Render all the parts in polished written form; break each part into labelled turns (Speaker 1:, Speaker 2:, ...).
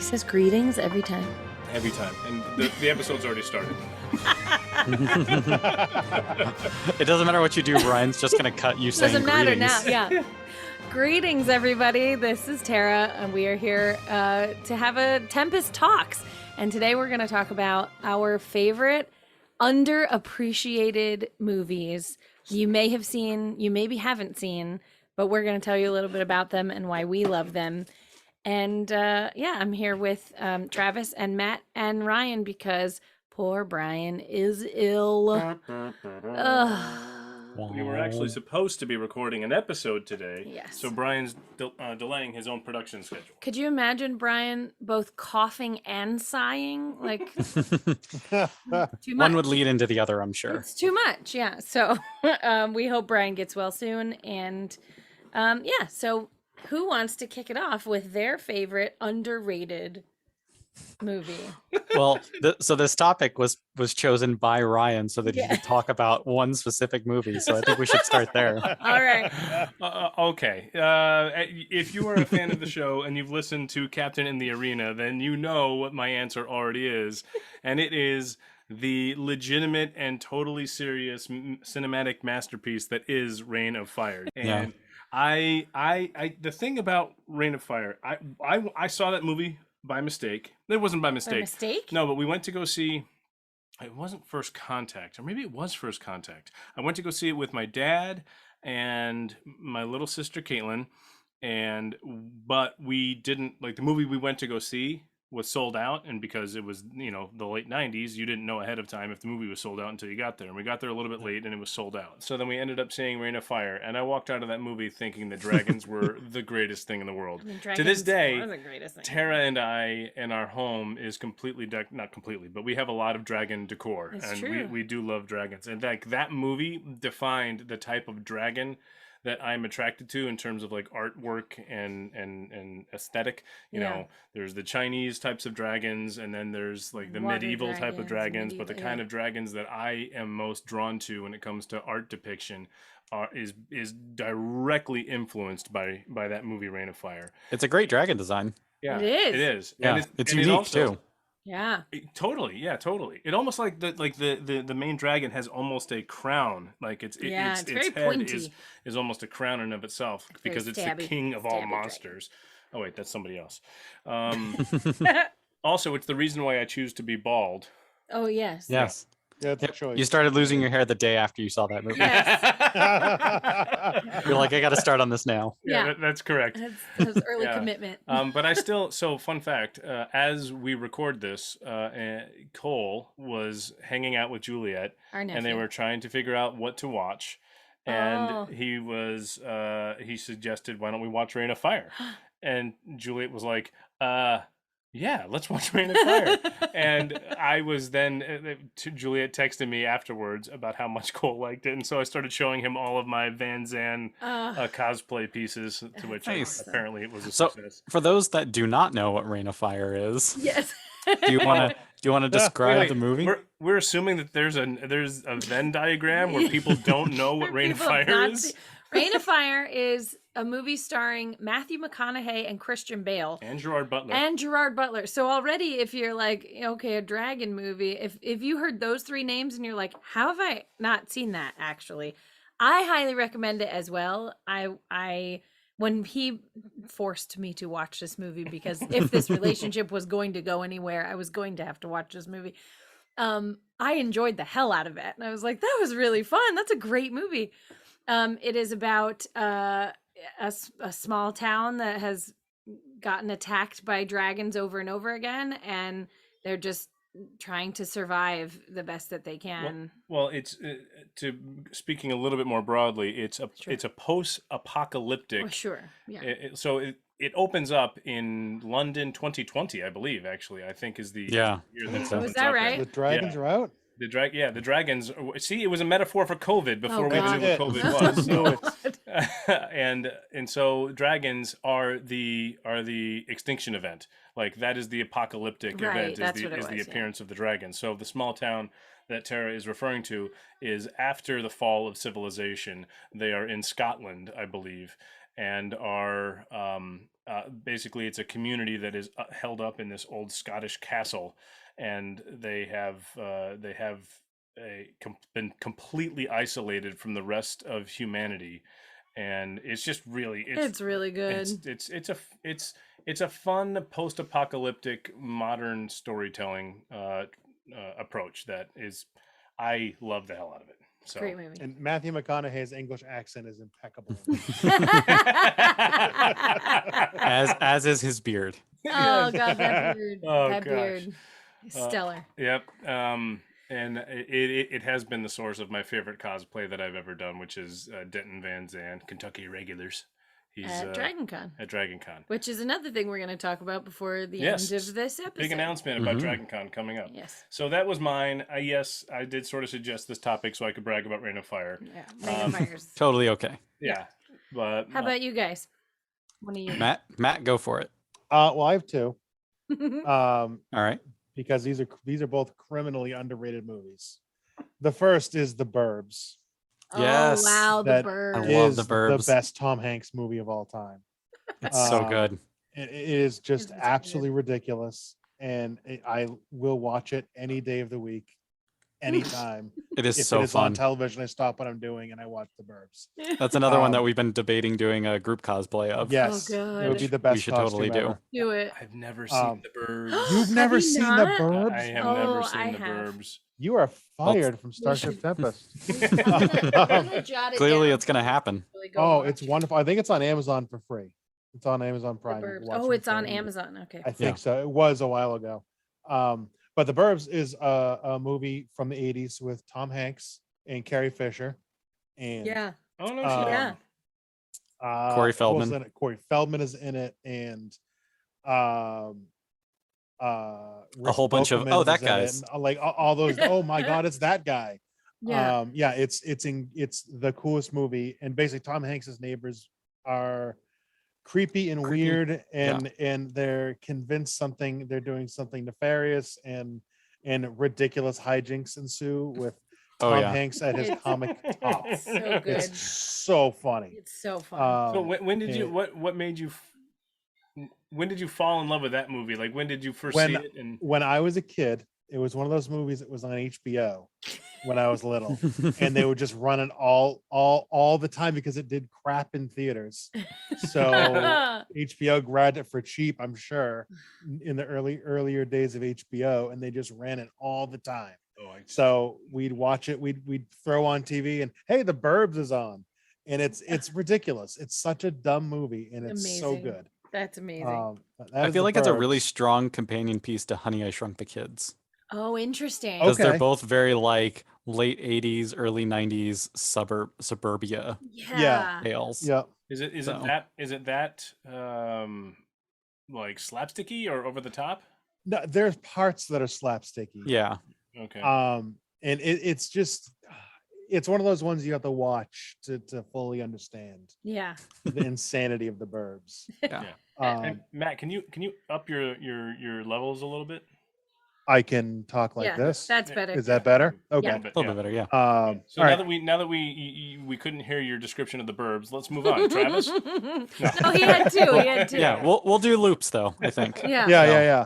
Speaker 1: says greetings every time.
Speaker 2: Every time. And the episode's already started.
Speaker 3: It doesn't matter what you do, Brian's just going to cut you saying
Speaker 1: Doesn't matter
Speaker 3: greetings.
Speaker 1: now, yeah. Greetings, everybody. This is Tara, and we are here to have a Tempest Talks. And today we're going to talk about our favorite underappreciated movies you may have seen, you maybe haven't seen, but we're going to tell you a little bit about them and why we love them. And I'm here with Travis and Matt and Ryan because poor Brian is ill.
Speaker 2: We were actually supposed to be recording an episode today.
Speaker 1: Yes.
Speaker 2: So Brian's delaying his own production schedule.
Speaker 1: Could you imagine Brian both coughing and sighing? Like, too much.
Speaker 3: One would lead into the other, I'm sure.
Speaker 1: It's too much, yeah. So we hope Brian gets well soon. And so who wants to kick it off with their favorite underrated movie?
Speaker 3: Well, so this topic was chosen by Ryan so that he could talk about one specific movie. So I think we should start there.
Speaker 1: All right.
Speaker 2: Okay. If you are a fan of the show and you've listened to Captain in the Arena, then you know what my answer already is. And it is the legitimate and totally serious cinematic masterpiece that is Reign of Fire. And the thing about Reign of Fire, I saw that movie by mistake. It wasn't by mistake.
Speaker 1: By mistake?
Speaker 2: No, but we went to go see. It wasn't First Contact, or maybe it was First Contact. I went to go see it with my dad and my little sister Caitlin, but we didn't like the movie we went to go see was sold out, and because it was the late 90s, you didn't know ahead of time if the movie was sold out until you got there, and we got there a little bit late and it was sold out. So then we ended up seeing Reign of Fire, and I walked out of that movie thinking the dragons were the greatest thing in the world. To this day, Tara and I in our home is completely not completely, but we have a lot of dragon decor.
Speaker 1: It's
Speaker 2: and
Speaker 1: true.
Speaker 2: we do love dragons, and like that movie defined the type of dragon that I'm attracted to in terms of like artwork and aesthetic. You know, there's the Chinese types of dragons, and then there's like the medieval type of dragons. But the kind of dragons that I am most drawn to when it comes to art depiction is directly influenced by that movie Reign of Fire.
Speaker 3: It's a great dragon design.
Speaker 2: Yeah,
Speaker 1: it is.
Speaker 2: It is.
Speaker 3: Yeah,
Speaker 2: and
Speaker 3: it's unique too.
Speaker 1: Yeah.
Speaker 2: Totally. It almost like the main dragon has almost a crown. Like its
Speaker 1: very
Speaker 2: head
Speaker 1: pointy.
Speaker 2: is almost a crown in of itself because it's the king of all monsters. Dragon. Oh wait, that's somebody else. Also, it's the reason why I choose to be bald.
Speaker 1: Oh yes.
Speaker 3: Yes.
Speaker 4: Yeah, it's a choice.
Speaker 3: You started losing your hair the day after you saw that movie.
Speaker 1: Yes.
Speaker 3: You're like, I got to start on this now.
Speaker 2: Yeah, that's correct.
Speaker 1: That's early commitment.
Speaker 2: But I still, so fun fact, as we record this, Cole was hanging out with Juliet, and they were trying to figure out what to watch. And he suggested, why don't we watch Reign of Fire? And Juliet was like, yeah, let's watch Reign of Fire. And I was then, Juliet texted me afterwards about how much Cole liked it. And so I started showing him all of my Van Zandt cosplay pieces, to which apparently it was a success.
Speaker 3: For those that do not know what Reign of Fire is,
Speaker 1: yes.
Speaker 3: do you want to describe the movie?
Speaker 2: We're assuming that there's a Venn diagram where people don't know what Reign of Fire is.
Speaker 1: Reign of Fire is a movie starring Matthew McConaughey and Christian Bale.
Speaker 2: And Gerard Butler. So already, if you're like, okay, a dragon movie, if you heard those three names and you're like, how have I not seen that, actually? I highly recommend it as well. When he forced me to watch this movie, because if this relationship was going to go anywhere, I was going to have to watch this movie. I enjoyed the hell out of it. And I was like, that was really fun. That's a great movie. It is about a small town that has gotten attacked by dragons over and over again, and they're just trying to survive the best that they can. Well, it's speaking a little bit more broadly. It's a post-apocalyptic.
Speaker 1: Oh, sure. Yeah.
Speaker 2: It opens up in London 2020, I believe. Actually, I think is the year that
Speaker 1: was that right?
Speaker 4: The dragons are out.
Speaker 2: The dragons. See, it was a metaphor for COVID before we knew what COVID was. So, and so dragons are the extinction event. Like that is the apocalyptic event. Is the appearance of the dragon. So the small town that Tara is referring to is after the fall of civilization. They are in Scotland, I believe.
Speaker 4: and are basically it's a community that is held up in this old Scottish castle, and they have been completely isolated from the rest of humanity, and it's just really
Speaker 2: It's really good.
Speaker 4: it's a fun post-apocalyptic modern storytelling approach that is I love the hell out of it. So
Speaker 2: Great movie.
Speaker 5: And Matthew McConaughey's English accent is impeccable.
Speaker 3: As is his beard.
Speaker 2: Oh god, that beard.
Speaker 4: Oh,
Speaker 2: that
Speaker 4: gosh.
Speaker 2: beard. Stellar.
Speaker 4: Yep. And it has been the source of my favorite cosplay that I've ever done, which is Denton Van Zandt, Kentucky Regulars. He's
Speaker 2: At Dragon Con.
Speaker 4: at Dragon Con.
Speaker 2: Which is another thing we're going to talk about before the
Speaker 4: Yes.
Speaker 2: end of this episode.
Speaker 4: Big announcement about
Speaker 3: Mhm.
Speaker 4: Dragon Con coming up.
Speaker 2: Yes.
Speaker 4: So that was mine. Yes, I did sort of suggest this topic so I could brag about Rain of Fire.
Speaker 2: Yeah. Ring of Fires.
Speaker 3: Totally okay.
Speaker 4: Yeah. But
Speaker 2: How about you guys? One of you.
Speaker 3: Matt, go for it.
Speaker 5: Well, I have two.
Speaker 3: All right.
Speaker 5: Because these are both criminally underrated movies. The first is The Burbs.
Speaker 3: Yes.
Speaker 2: Oh, wow. The
Speaker 5: That
Speaker 2: bird.
Speaker 3: I love
Speaker 5: Is
Speaker 3: The Burbs.
Speaker 5: the best Tom Hanks movie of all time.
Speaker 3: It's so
Speaker 5: Um,
Speaker 3: good.
Speaker 5: It is just
Speaker 2: It's good.
Speaker 5: absolutely ridiculous, and I will watch it any day of the week, anytime.
Speaker 3: It is
Speaker 5: If
Speaker 3: so
Speaker 5: it is on
Speaker 3: fun.
Speaker 5: television, I stop what I'm doing and I watch The Burbs.
Speaker 3: That's another one that
Speaker 5: Um,
Speaker 3: we've been debating doing a group cosplay of.
Speaker 5: Yes, it
Speaker 2: God.
Speaker 5: would be the
Speaker 3: We
Speaker 5: best.
Speaker 3: should totally
Speaker 5: costume
Speaker 3: do.
Speaker 5: ever.
Speaker 2: Do it.
Speaker 4: I've never seen
Speaker 5: Um,
Speaker 4: The Birds.
Speaker 5: You've
Speaker 2: Have
Speaker 5: never
Speaker 2: you
Speaker 5: seen
Speaker 2: not?
Speaker 5: The
Speaker 4: I
Speaker 5: Burbs?
Speaker 4: have
Speaker 2: Oh,
Speaker 4: never
Speaker 2: I
Speaker 4: seen The
Speaker 2: have.
Speaker 4: Burbs.
Speaker 5: You are fired from
Speaker 2: We
Speaker 5: Starship
Speaker 2: should-
Speaker 5: Tempest.
Speaker 2: I'm gonna jot it
Speaker 3: Clearly,
Speaker 2: down.
Speaker 3: it's going to happen.
Speaker 2: Really go
Speaker 5: Oh,
Speaker 2: watch
Speaker 5: it's wonderful. I think it's on Amazon for free. It's on Amazon
Speaker 2: The
Speaker 5: Prime. You
Speaker 2: Burbs.
Speaker 5: can watch
Speaker 2: Oh,
Speaker 5: it
Speaker 2: it's
Speaker 5: for
Speaker 2: on
Speaker 5: free.
Speaker 2: Amazon. Okay.
Speaker 5: I think so. It was a while ago. But The Burbs is a movie from the 80s with Tom Hanks and Carrie Fisher. And
Speaker 2: Yeah.
Speaker 4: Oh no,
Speaker 5: Um,
Speaker 4: shit.
Speaker 2: Yeah.
Speaker 3: Corey
Speaker 5: who else
Speaker 3: Feldman.
Speaker 5: is in it? Corey Feldman is in it, and Rick
Speaker 3: whole bunch of-
Speaker 5: Bokeman
Speaker 3: that
Speaker 5: is in it,
Speaker 3: guy's.
Speaker 5: and, like all those. Oh my God, it's that guy.
Speaker 2: Yeah.
Speaker 5: Yeah, it's the coolest movie, and basically Tom Hanks's neighbors are creepy and
Speaker 3: Creepy,
Speaker 5: weird, and they're convinced they're doing something nefarious, and ridiculous hijinks ensue with
Speaker 3: Oh,
Speaker 5: Tom
Speaker 3: yeah.
Speaker 5: Hanks at his
Speaker 2: It's-
Speaker 5: comic top.
Speaker 2: It's so good.
Speaker 5: It's so funny.
Speaker 2: It's so fun.
Speaker 4: So
Speaker 5: Um,
Speaker 4: when did you
Speaker 5: and
Speaker 4: what made you when did you fall in love with that movie? Like when did you first
Speaker 5: When-
Speaker 4: see it? And
Speaker 5: when I was a kid, it was one of those movies that was on HBO when I was little, and they would just run it all the time because it did crap in theaters. So HBO grabbed it for cheap, I'm sure, in the earlier days of HBO, and they just ran it all the time. So we'd watch it, we'd throw on TV, and hey, The Burbs is on, and it's ridiculous. It's such a dumb movie, and it's so
Speaker 2: Amazing.
Speaker 5: good.
Speaker 2: That's amazing.
Speaker 5: But that
Speaker 3: I
Speaker 5: is
Speaker 3: feel
Speaker 5: The
Speaker 3: like it's a really
Speaker 5: Burbs.
Speaker 3: strong companion piece to Honey, I Shrunk the Kids.
Speaker 2: Oh, interesting.
Speaker 3: Because they're
Speaker 5: Okay.
Speaker 3: both very like late 80s, early 90s suburbia
Speaker 2: Yeah.
Speaker 3: tales.
Speaker 5: Yeah.
Speaker 4: is it
Speaker 3: So-
Speaker 4: that like slapsticky or over the top?
Speaker 5: No, there's parts that are slapsticky.
Speaker 3: Yeah.
Speaker 4: Okay.
Speaker 5: And it's just it's one of those ones you have to watch to fully understand
Speaker 2: Yeah.
Speaker 5: the insanity of The Burbs.
Speaker 3: Yeah.
Speaker 4: And Matt, can you up your levels a little bit?
Speaker 5: I can talk like
Speaker 2: Yeah,
Speaker 5: this.
Speaker 2: That's better.
Speaker 5: Is that better?
Speaker 4: A
Speaker 5: Okay.
Speaker 4: little bit,
Speaker 3: A little
Speaker 4: yeah.
Speaker 3: bit better, yeah.
Speaker 4: So
Speaker 5: All
Speaker 4: now
Speaker 5: right.
Speaker 4: that we couldn't hear your description of The Burbs, let's move on. Travis.
Speaker 2: No, he had two. He had two.
Speaker 3: Yeah, we'll do loops though, I think.
Speaker 2: Yeah.
Speaker 5: Yeah.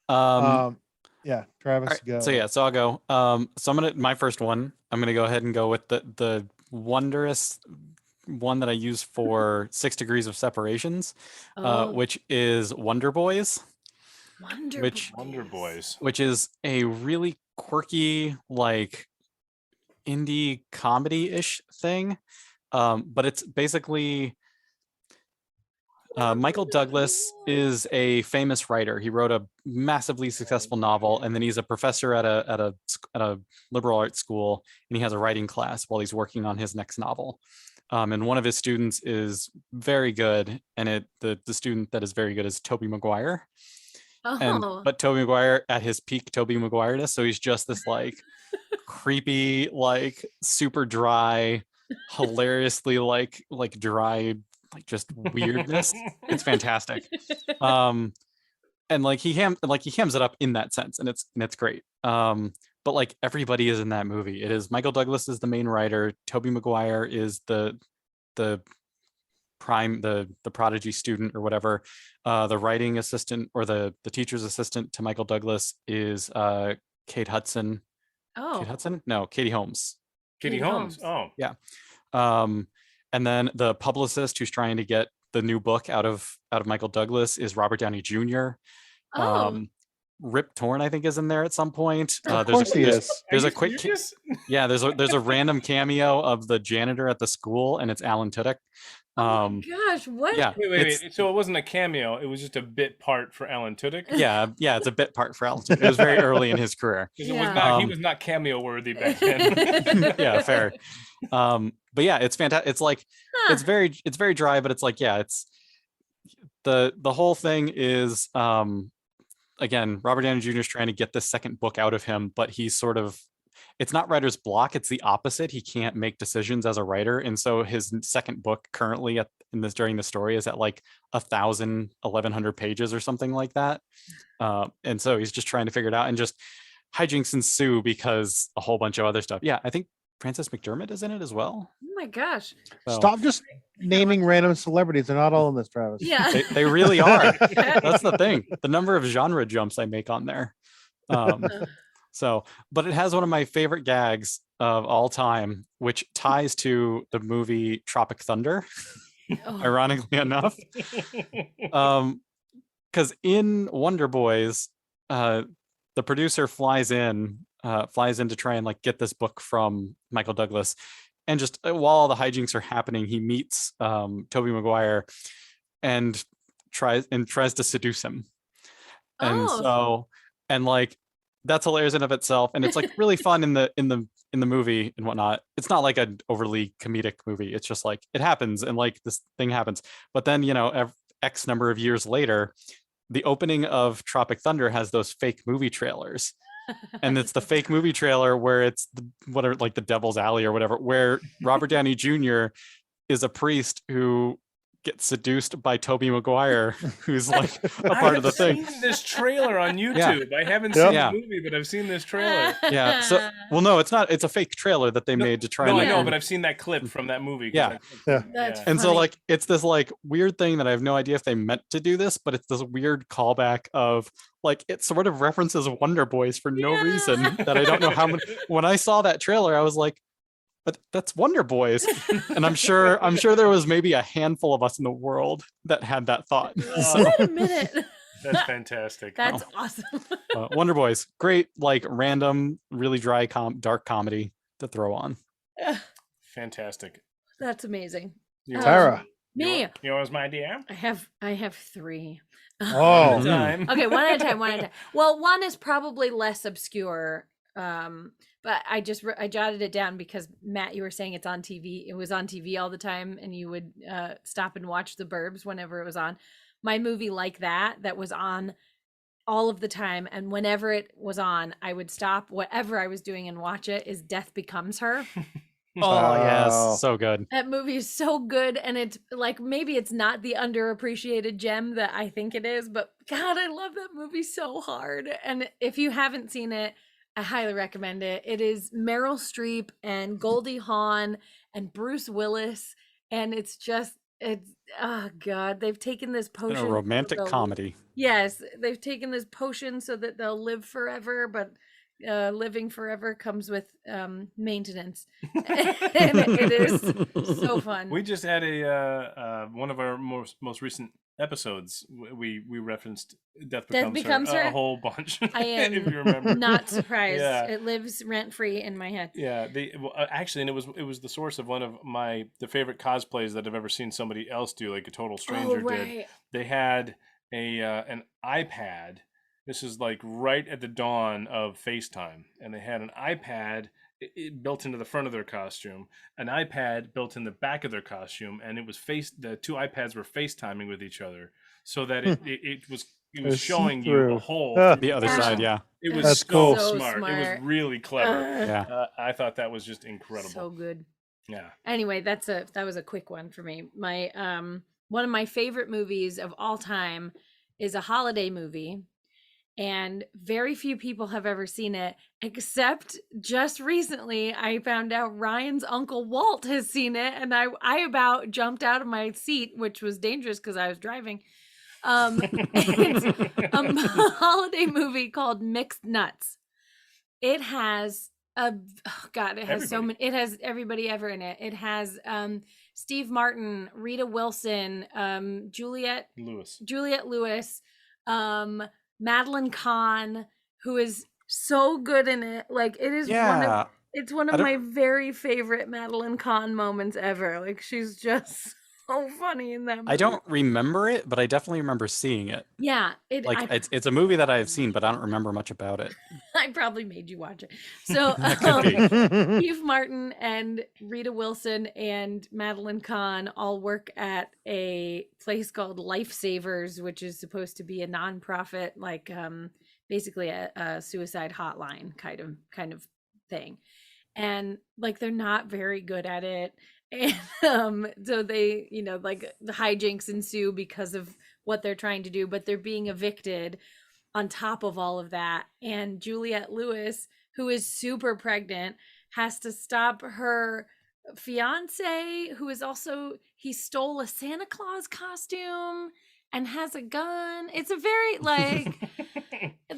Speaker 3: Um,
Speaker 5: Yeah. Travis,
Speaker 3: all right,
Speaker 5: go.
Speaker 3: so I'll go. So my first one, I'm gonna go ahead and go with the wondrous one that I use for 6 degrees of separations,
Speaker 2: Oh,
Speaker 3: which is Wonder Boys,
Speaker 2: Wonder
Speaker 3: which-
Speaker 4: Wonder Boys.
Speaker 3: which is a really quirky, like indie comedy-ish thing. But it's basically Michael Douglas is a famous writer. He wrote a massively successful novel, and then he's a professor at a liberal arts school, and he has a writing class while he's working on his next novel. And one of his students is very good, and the student that is very good is Toby Maguire. And
Speaker 2: Oh.
Speaker 3: but Toby Maguire at his peak Toby Maguire-ness, so he's just this like creepy, like super dry, hilariously like dry, like just weirdness. It's fantastic. And like he hams it up in that sense, and it's great. But like everybody is in that movie. It is Michael Douglas is the main writer. Toby Maguire is the the prodigy student or whatever. The writing assistant or the teacher's assistant to Michael Douglas is Kate Hudson.
Speaker 1: Oh,
Speaker 3: Kate Hudson? No, Katie Holmes.
Speaker 4: Katie
Speaker 1: Katie
Speaker 4: Holmes.
Speaker 1: Holmes.
Speaker 4: Oh,
Speaker 3: Yeah. And then the publicist who's trying to get the new book out of Michael Douglas is Robert Downey Jr.
Speaker 1: oh,
Speaker 3: Rip Torn, I think, is in there at some point.
Speaker 5: Of course he is.
Speaker 3: There's
Speaker 4: Are
Speaker 3: a
Speaker 4: you
Speaker 3: quick
Speaker 4: serious?
Speaker 3: yeah, there's a random cameo of the janitor at the school, and it's Alan Tudyk.
Speaker 1: oh my gosh, what?
Speaker 3: Yeah,
Speaker 4: Wait. So it wasn't a cameo. It was just a bit part for Alan Tudyk.
Speaker 3: yeah, it's a bit part for Alan Tudyk. It was very early in his career.
Speaker 4: 'Cause
Speaker 1: Yeah.
Speaker 4: he was not cameo worthy back then.
Speaker 3: Yeah, fair. But yeah, it's fantastic. It's like
Speaker 1: Huh.
Speaker 3: it's very dry, but it's like, yeah, it's the whole thing is again, Robert Downey Jr. is trying to get this second book out of him, but he's sort of, it's not writer's block, it's the opposite. He can't make decisions as a writer, and so his second book currently during the story is at like 1,100 pages or something like that. And so he's just trying to figure it out, and just hijinks ensue because a whole bunch of other stuff. Yeah, I think Frances McDermott is in it as well.
Speaker 1: Oh my gosh.
Speaker 3: So
Speaker 5: Stop just naming random celebrities. They're not all in this, Travis.
Speaker 1: Yeah.
Speaker 3: they really are. That's the thing. The number of genre jumps I make on there. So, but it has one of my favorite gags of all time, which ties to the movie Tropic Thunder,
Speaker 1: Oh,
Speaker 3: ironically enough. Because in Wonder Boys, the producer flies in to try and like get this book from Michael Douglas, and just while all the hijinks are happening, he meets Tobey Maguire and tries to seduce him. And
Speaker 1: Oh.
Speaker 3: so, and like, that's hilarious in of itself, and it's like really fun in the movie and whatnot. It's not like an overly comedic movie. It's just like it happens, and like this thing happens. But then, you know, X number of years later, the opening of Tropic Thunder has those fake movie trailers, and it's the fake movie trailer where it's like the Devil's Alley or whatever, where Robert Downey Jr. is a priest who gets seduced by Tobey Maguire, who's like a part of the thing.
Speaker 4: I've seen this trailer on YouTube. I haven't seen the movie, but I've seen this trailer.
Speaker 3: Yeah. So, well, no, it's not. It's a fake trailer that they made to try.
Speaker 4: No,
Speaker 3: and
Speaker 4: I know, but I've seen that clip from that movie.
Speaker 3: Yeah.
Speaker 1: That's
Speaker 3: And so
Speaker 1: funny.
Speaker 3: like it's this like weird thing that I have no idea if they meant to do this, but it's this weird callback of like it sort of references Wonder Boys for no reason that I don't know how many. When I saw that trailer, I was like, but that's Wonder Boys. And I'm sure there was maybe a handful of us in the world that had that thought.
Speaker 1: Wait a minute.
Speaker 4: That's fantastic.
Speaker 1: That's awesome.
Speaker 3: Wonder Boys, great, like random, really dry dark comedy to throw on.
Speaker 4: Fantastic.
Speaker 1: That's amazing.
Speaker 5: Tara.
Speaker 1: Me.
Speaker 4: Yours, my dear.
Speaker 1: I have three.
Speaker 5: Oh.
Speaker 4: Time.
Speaker 1: Okay, one at a time. Well, one is probably less obscure. But I jotted it down because Matt, you were saying it's on TV. It was on TV all the time, and you would stop and watch The Burbs whenever it was on. My movie like that was on all of the time, and whenever it was on, I would stop whatever I was doing and watch it. Is Death Becomes Her.
Speaker 3: Oh yes, so good.
Speaker 1: That movie is so good, and it's like maybe it's not the underappreciated gem that I think it is, but God, I love that movie so hard. And if you haven't seen it, I highly recommend it. It is Meryl Streep and Goldie Hawn and Bruce Willis, and it's oh God, they've taken this potion.
Speaker 3: A romantic comedy.
Speaker 1: Yes, they've taken this potion so that they'll live forever, but living forever comes with maintenance. And it is so fun.
Speaker 4: We just had a one of our most recent episodes. We referenced Death Becomes Her a whole bunch.
Speaker 1: I am
Speaker 4: if you remember.
Speaker 1: not surprised.
Speaker 4: Yeah.
Speaker 1: It lives rent free in my head.
Speaker 4: Yeah, actually, and it was the source of one of the favorite cosplays that I've ever seen somebody else do, like a total stranger did. They had an iPad. This is like right at the dawn of FaceTime, and they had an iPad built into the front of their costume, an iPad built in the back of their costume, and it was the two iPads were FaceTiming with each other, so that it was showing you a whole
Speaker 3: the other side. Yeah,
Speaker 4: it was
Speaker 5: That's
Speaker 4: so
Speaker 5: cool.
Speaker 4: smart. It was really clever.
Speaker 3: yeah.
Speaker 4: I thought that was just incredible.
Speaker 1: So good.
Speaker 4: Yeah.
Speaker 1: Anyway, that was a quick one for me. My one of my favorite movies of all time is a holiday movie.
Speaker 2: and very few people have ever seen it, except just recently I found out Ryan's uncle Walt has seen it, and I about jumped out of my seat, which was dangerous because I was driving. It's a holiday movie called Mixed Nuts. It has it has so
Speaker 4: Everybody.
Speaker 2: many. It has everybody ever in it. It has Steve Martin, Rita Wilson, Juliette
Speaker 4: Lewis.
Speaker 2: Lewis, Madeline Kahn, who is so good in it. Like it is
Speaker 3: Yeah.
Speaker 2: it's one
Speaker 3: I
Speaker 2: of
Speaker 3: don't-
Speaker 2: my very favorite Madeline Kahn moments ever. Like she's just so funny in that movie.
Speaker 3: I don't remember it, but I definitely remember seeing it.
Speaker 2: Yeah,
Speaker 3: Like it's a movie that I have seen, but I don't remember much about it.
Speaker 2: I probably made you watch it. So
Speaker 3: That could be.
Speaker 2: Steve Martin and Rita Wilson and Madeline Kahn all work at a place called Lifesavers, which is supposed to be a nonprofit, like basically a suicide hotline kind of thing. And like they're not very good at it. And so they, like the hijinks ensue because of what they're trying to do, but they're being evicted on top of all of that. And Juliette Lewis, who is super pregnant, has to stop her fiance, who is also, he stole a Santa Claus costume and has a gun. It's a very like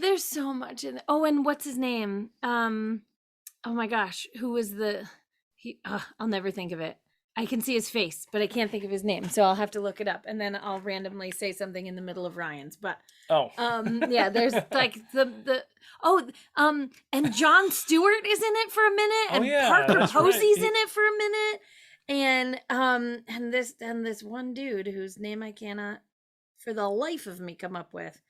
Speaker 2: there's so much in it. Oh, and what's his name? Oh my gosh, who was I'll never think of it. I can see his face, but I can't think of his name, so I'll have to look it up, and then I'll randomly say something in the middle of Ryan's. But yeah, there's like and Jon Stewart is in it for a minute, and Parker
Speaker 4: that's right.
Speaker 2: Posey's in it for a minute, and this one dude whose name I cannot for the life of me come up with.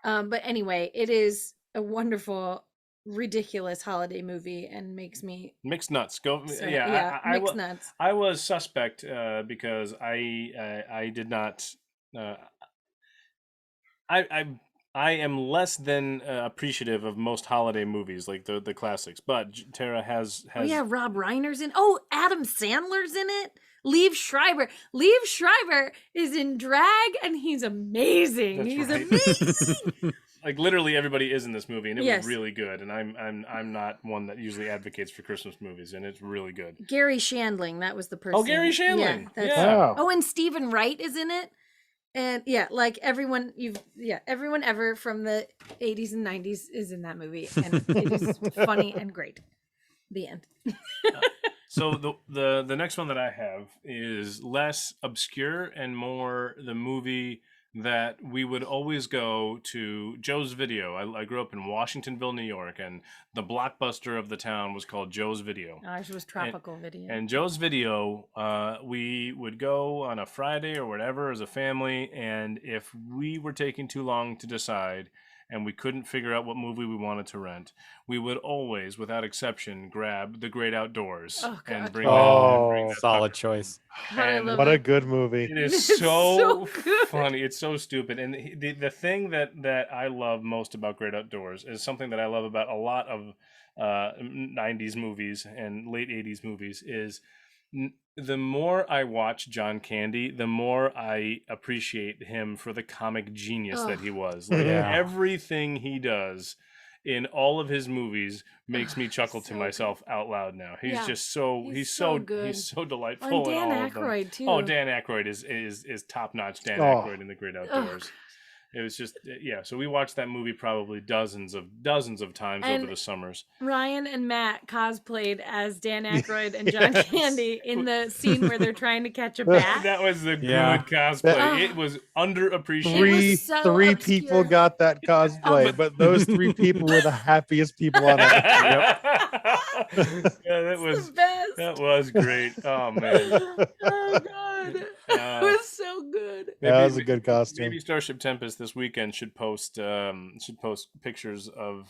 Speaker 2: But anyway, it is a wonderful, ridiculous holiday movie and makes me
Speaker 4: Mixed Nuts. Go.
Speaker 2: so,
Speaker 4: I
Speaker 2: nuts.
Speaker 4: I was suspect because I did not. I am less than appreciative of most holiday movies, like the classics. But Tara has.
Speaker 2: Oh yeah, Rob Reiner's in. Oh, Adam Sandler's in it. Liev Schreiber. Liev Schreiber is in drag, and he's amazing.
Speaker 4: That's
Speaker 2: He's
Speaker 4: right.
Speaker 2: amazing.
Speaker 4: Like literally everybody is in this movie, and it
Speaker 2: Yes.
Speaker 4: was really good. And I'm not one that usually advocates for Christmas movies, and it's really good.
Speaker 2: Gary Shandling, that was the person.
Speaker 4: Oh, Gary Shandling.
Speaker 2: that's-
Speaker 4: Yeah.
Speaker 2: Oh, and Stephen Wright is in it. And yeah, like everyone ever from the 80s and 90s is in that movie, and it is funny and great. The end.
Speaker 4: So the next one that I have is less obscure and more the movie that we would always go to, Joe's Video. I grew up in Washingtonville, New York, and the blockbuster of the town was called Joe's Video.
Speaker 2: Ours was Tropical Video.
Speaker 4: And Joe's Video, we would go on a Friday or whatever as a family, and if we were taking too long to decide and we couldn't figure out what movie we wanted to rent, we would always, without exception, grab The Great Outdoors
Speaker 2: Oh,
Speaker 4: and
Speaker 2: God.
Speaker 4: bring
Speaker 5: Oh,
Speaker 4: that
Speaker 3: Solid
Speaker 4: sucker.
Speaker 3: choice.
Speaker 2: I
Speaker 4: And
Speaker 2: love
Speaker 5: what
Speaker 2: it.
Speaker 5: a good movie.
Speaker 4: it is
Speaker 2: It's
Speaker 4: so,
Speaker 2: so good.
Speaker 4: funny. It's so stupid. And the thing that I love most about Great Outdoors is something that I love about a lot of 90s movies and late 80s movies is the more I watch John Candy, the more I appreciate him for the comic genius that he was. Like
Speaker 3: Yeah.
Speaker 4: everything he does in all of his movies makes me chuckle to
Speaker 2: so
Speaker 4: myself out loud now. He's
Speaker 2: Yeah.
Speaker 4: just so
Speaker 2: He's so good.
Speaker 4: he's so delightful.
Speaker 2: And
Speaker 4: in
Speaker 2: Dan
Speaker 4: all of them.
Speaker 2: Aykroyd too.
Speaker 4: Oh, Dan Aykroyd is top notch. Dan
Speaker 5: Oh.
Speaker 4: Aykroyd in The Great Outdoors. It was just So we watched that movie probably dozens of times
Speaker 2: And-
Speaker 4: over the summers.
Speaker 2: Ryan and Matt cosplayed as Dan Aykroyd and John
Speaker 5: Yes.
Speaker 2: Candy in the scene where they're trying to catch a bat.
Speaker 4: That was the
Speaker 3: Yeah.
Speaker 4: good cosplay.
Speaker 2: That-
Speaker 4: It was underappreciated.
Speaker 5: Three
Speaker 2: was so
Speaker 5: three
Speaker 2: obscure.
Speaker 5: people got that cosplay, but those three people were the happiest people on earth.
Speaker 4: Yeah, that
Speaker 2: It's
Speaker 4: was
Speaker 2: the best.
Speaker 4: that was great. Oh man.
Speaker 2: Oh god. It was so good.
Speaker 5: That was a good costume.
Speaker 4: Maybe Starship Tempest this weekend should post pictures of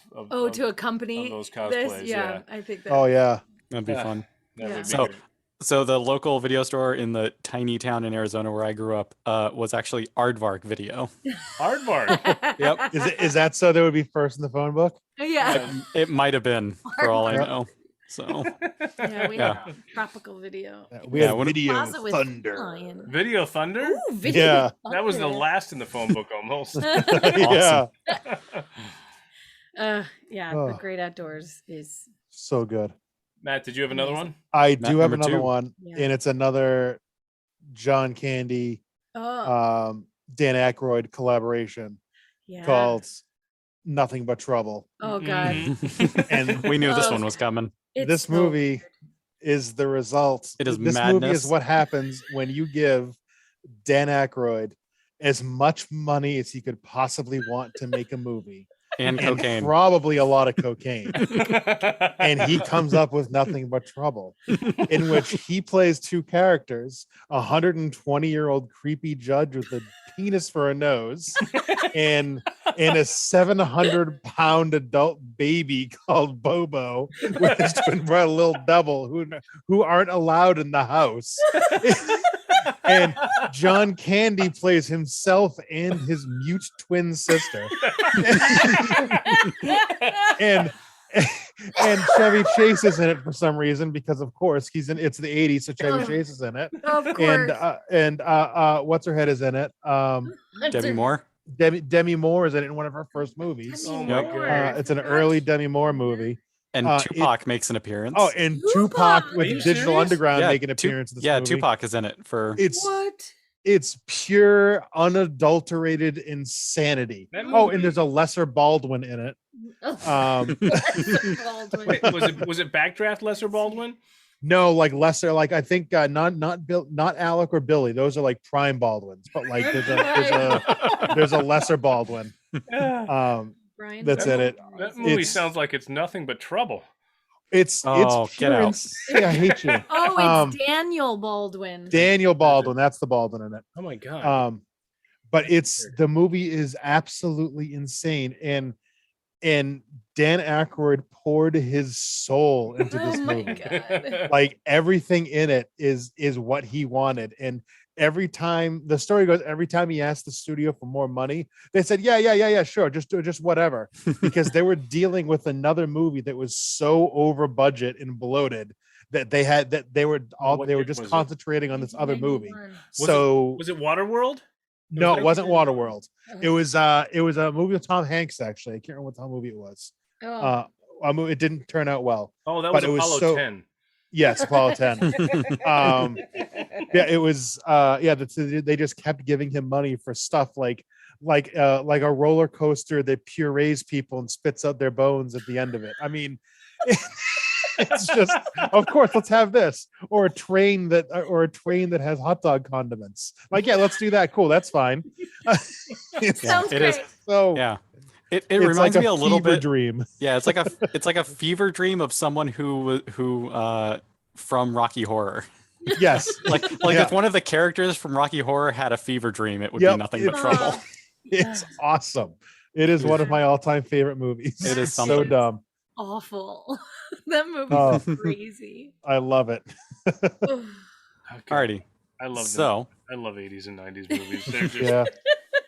Speaker 2: To accompany
Speaker 4: of those
Speaker 2: this,
Speaker 4: cosplays,
Speaker 2: yeah,
Speaker 4: yeah.
Speaker 2: I think that.
Speaker 5: Oh yeah.
Speaker 3: That'd be
Speaker 4: Yeah.
Speaker 3: fun.
Speaker 4: that
Speaker 2: Yeah.
Speaker 4: would be
Speaker 3: So-
Speaker 4: great.
Speaker 3: So the local video store in the tiny town in Arizona where I grew up was actually Aardvark Video.
Speaker 4: Aardvark.
Speaker 3: Yep.
Speaker 5: Is that so they would be first in the phone book?
Speaker 2: Yeah.
Speaker 3: It might have been, for all I
Speaker 5: Aardvark.
Speaker 3: know. So
Speaker 2: Yeah, we
Speaker 3: Yeah.
Speaker 2: had tropical video.
Speaker 5: We
Speaker 3: Yeah,
Speaker 5: had
Speaker 3: what-
Speaker 5: video
Speaker 2: Plaza was
Speaker 5: thunder.
Speaker 2: flying.
Speaker 4: Video Thunder?
Speaker 2: Ooh, video
Speaker 5: Yeah.
Speaker 4: That was the
Speaker 2: thunder.
Speaker 4: last in the phone book almost.
Speaker 5: Yeah.
Speaker 2: Yeah,
Speaker 5: Oh.
Speaker 2: The Great Outdoors is.
Speaker 5: So good.
Speaker 4: Matt, did you have another
Speaker 2: Amazing.
Speaker 4: one?
Speaker 5: I
Speaker 3: Matt,
Speaker 5: do have
Speaker 3: number
Speaker 5: another
Speaker 3: two.
Speaker 5: one,
Speaker 2: Yeah.
Speaker 5: and it's another John Candy,
Speaker 2: Oh,
Speaker 5: Dan Aykroyd collaboration
Speaker 2: yeah.
Speaker 5: called Nothing But Trouble.
Speaker 2: Oh God.
Speaker 4: Mhm.
Speaker 5: And
Speaker 3: We knew this
Speaker 2: Oh.
Speaker 3: one was coming.
Speaker 2: It's
Speaker 5: this
Speaker 2: so
Speaker 5: movie
Speaker 2: weird.
Speaker 5: is the result.
Speaker 3: It is
Speaker 5: This movie is
Speaker 3: madness.
Speaker 5: what happens when you give Dan Aykroyd as much money as he could possibly want to make a movie,
Speaker 3: And
Speaker 5: and
Speaker 3: cocaine.
Speaker 5: probably a lot of cocaine. And he comes up with Nothing But Trouble, in which he plays two characters: a 120-year-old creepy judge with a penis for a nose, and a 700-pound adult baby called Bobo with his twin brother, little double, who aren't allowed in the house. And John Candy plays himself and his mute twin sister. and and Chevy Chase is in it for some reason, because of course it's the 80s, so Chevy
Speaker 2: Oh.
Speaker 5: Chase is in it.
Speaker 2: Of course.
Speaker 5: And what's her head is in it.
Speaker 3: Debbie Moore.
Speaker 5: Demi Moore is in it in one of her first movies.
Speaker 4: Oh
Speaker 2: Demi
Speaker 4: my
Speaker 2: Moore.
Speaker 4: God.
Speaker 5: It's an early Demi Moore movie.
Speaker 3: And Tupac makes an appearance.
Speaker 5: Oh, and Tupac
Speaker 2: Tupac!
Speaker 5: with
Speaker 4: Are you
Speaker 5: Digital
Speaker 4: serious?
Speaker 5: Underground
Speaker 3: Yeah,
Speaker 5: make an appearance in this movie.
Speaker 3: Tupac is in it for.
Speaker 2: What?
Speaker 5: It's pure unadulterated insanity.
Speaker 4: That
Speaker 5: Oh,
Speaker 4: movie-
Speaker 5: and there's a lesser Baldwin in it.
Speaker 2: Oh. Baldwin.
Speaker 4: Wait, was it Backdraft Lesser Baldwin?
Speaker 5: No, like lesser, like I think not Bill, not Alec or Billy. Those are like prime Baldwins, but like there's a lesser Baldwin.
Speaker 2: Brian.
Speaker 5: That's in it.
Speaker 4: That movie
Speaker 5: It's-
Speaker 4: sounds like it's nothing but trouble.
Speaker 5: It's
Speaker 3: Oh,
Speaker 5: it's
Speaker 3: get
Speaker 5: pure
Speaker 3: out.
Speaker 5: insanity. I hate you.
Speaker 2: Oh, it's Daniel Baldwin.
Speaker 5: Daniel Baldwin. That's the Baldwin in it.
Speaker 4: Oh my God.
Speaker 5: But the movie is absolutely insane, and Dan Aykroyd poured his soul into this
Speaker 2: Oh my
Speaker 5: movie.
Speaker 2: God.
Speaker 5: Like everything in it is what he wanted. And every time the story goes, every time he asked the studio for more money, they said, yeah, sure, just do it, just whatever, because they were dealing with another movie that was so over budget and bloated that they were
Speaker 4: What year
Speaker 5: just
Speaker 4: was it?
Speaker 5: concentrating on this other movie.
Speaker 2: 1991.
Speaker 4: Was it Waterworld?
Speaker 5: No,
Speaker 4: was
Speaker 5: it wasn't
Speaker 4: 1991.
Speaker 5: Waterworld. It was a movie with Tom Hanks, actually. I can't remember what Tom movie it was.
Speaker 2: Oh.
Speaker 5: It didn't turn out well.
Speaker 4: Oh, that
Speaker 5: But
Speaker 4: was
Speaker 5: it was
Speaker 4: Apollo
Speaker 5: so-
Speaker 4: 10.
Speaker 5: Yes, Apollo 10. Yeah, it was they just kept giving him money for stuff like a roller coaster that purees people and spits out their bones at the end of it. I mean, it's just, of course, let's have this, or a train that has hot dog condiments. Like, yeah, let's do that. Cool, that's fine.
Speaker 2: Sounds
Speaker 3: it is.
Speaker 2: great.
Speaker 5: So
Speaker 3: Yeah. It
Speaker 5: it's
Speaker 3: reminds
Speaker 5: like
Speaker 3: me a little
Speaker 5: fever
Speaker 3: bit.
Speaker 5: dream.
Speaker 3: Yeah, it's like a fever dream of someone who from Rocky Horror.
Speaker 5: Yes,
Speaker 3: Like
Speaker 5: Yeah.
Speaker 3: if one of the characters from Rocky Horror had a fever dream, it would
Speaker 5: Yep,
Speaker 3: be nothing but
Speaker 5: it's-
Speaker 3: trouble.
Speaker 5: it's awesome. It is one of my all-time favorite movies.
Speaker 3: It is
Speaker 5: It's so
Speaker 3: something.
Speaker 5: dumb.
Speaker 2: Awful. That movie's
Speaker 5: Oh.
Speaker 2: crazy.
Speaker 5: I love it.
Speaker 2: Oof.
Speaker 4: Okay.
Speaker 3: Alrighty.
Speaker 4: I love them.
Speaker 3: So
Speaker 4: I love 80s and 90s movies. They're just
Speaker 5: Yeah.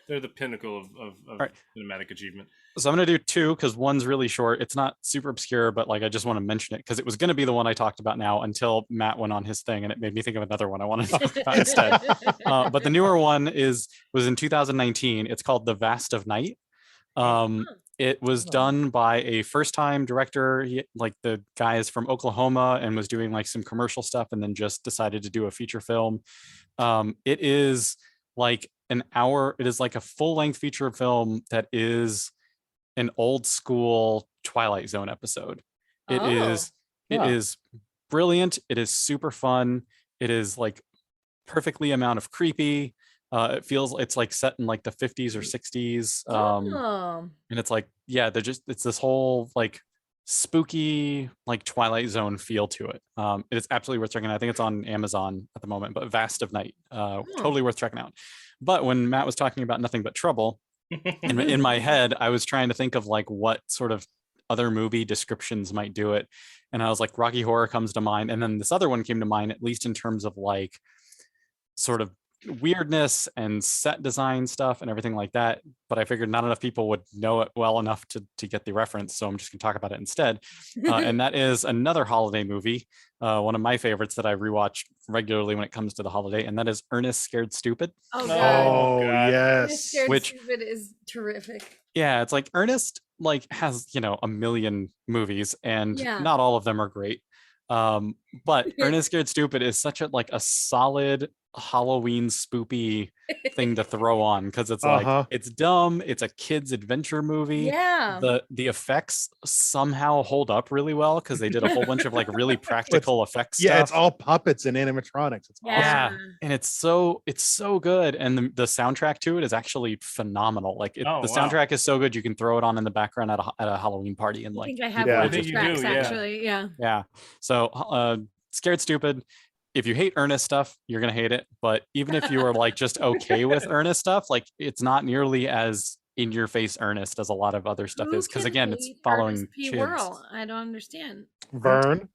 Speaker 4: they're the pinnacle of
Speaker 3: right.
Speaker 4: cinematic achievement.
Speaker 3: So I'm gonna do two because one's really short. It's not super obscure, but like I just want to mention it because it was gonna be the one I talked about now until Matt went on his thing, and it made me think of another one I want to talk about instead. But the newer one was in 2019. It's called The Vast of Night. It was done by a first-time director. Like the guy is from Oklahoma and was doing like some commercial stuff, and then just decided to do a feature film. It is like an hour. It is like a full-length feature film that is an old school Twilight Zone episode. It is brilliant. It is super fun. It is like perfectly amount of creepy. It feels it's like set in like the 50s or 60s.
Speaker 2: Oh.
Speaker 3: And it's like, yeah, it's this whole like spooky like Twilight Zone feel to it. It is absolutely worth checking out. I think it's on Amazon at the moment, but Vast of Night, totally worth checking out. But when Matt was talking about Nothing But Trouble, in my head, I was trying to think of like what sort of other movie descriptions might do it. And I was like, Rocky Horror comes to mind. And then this other one came to mind, at least in terms of like sort of weirdness and set design stuff and everything like that. But I figured not enough people would know it well enough to get the reference, so I'm just gonna talk about it instead. And that is another holiday movie, one of my favorites that I rewatch regularly when it comes to the holiday, and that is Ernest Scared Stupid.
Speaker 2: Oh god.
Speaker 5: Oh,
Speaker 4: God.
Speaker 2: Ernest Scared
Speaker 5: yes.
Speaker 3: Which-
Speaker 2: Stupid is terrific.
Speaker 3: Yeah, it's like Ernest like has, a million movies and
Speaker 2: Yeah.
Speaker 3: not all of them are great. But Ernest Scared Stupid is such a solid Halloween spoopy thing to throw on because it's like it's dumb, it's a kid's adventure movie.
Speaker 2: Yeah.
Speaker 3: The effects somehow hold up really well because they did a whole bunch of like really practical effects
Speaker 5: Yeah,
Speaker 3: stuff.
Speaker 5: it's all puppets and animatronics. It's awesome.
Speaker 3: Yeah, and it's so good, and the soundtrack to it is actually phenomenal. Like
Speaker 4: Oh,
Speaker 3: the
Speaker 4: wow.
Speaker 3: soundtrack is so good you can throw it on in the background at a Halloween party and
Speaker 2: I
Speaker 3: like
Speaker 2: think I have
Speaker 5: Yeah.
Speaker 2: one
Speaker 5: I
Speaker 2: of the
Speaker 4: think you
Speaker 2: tracks
Speaker 4: do, yeah.
Speaker 2: actually. Yeah.
Speaker 3: yeah. So Scared Stupid. If you hate Ernest stuff, you're gonna hate it. But even if you are like just okay with Ernest stuff, like it's not nearly as in your face Ernest as a lot of other stuff
Speaker 2: Who
Speaker 3: is because
Speaker 2: can
Speaker 3: again it's
Speaker 2: hate
Speaker 3: following
Speaker 2: Ernest P.
Speaker 3: kids.
Speaker 2: Worrell? I don't understand.
Speaker 5: Vern.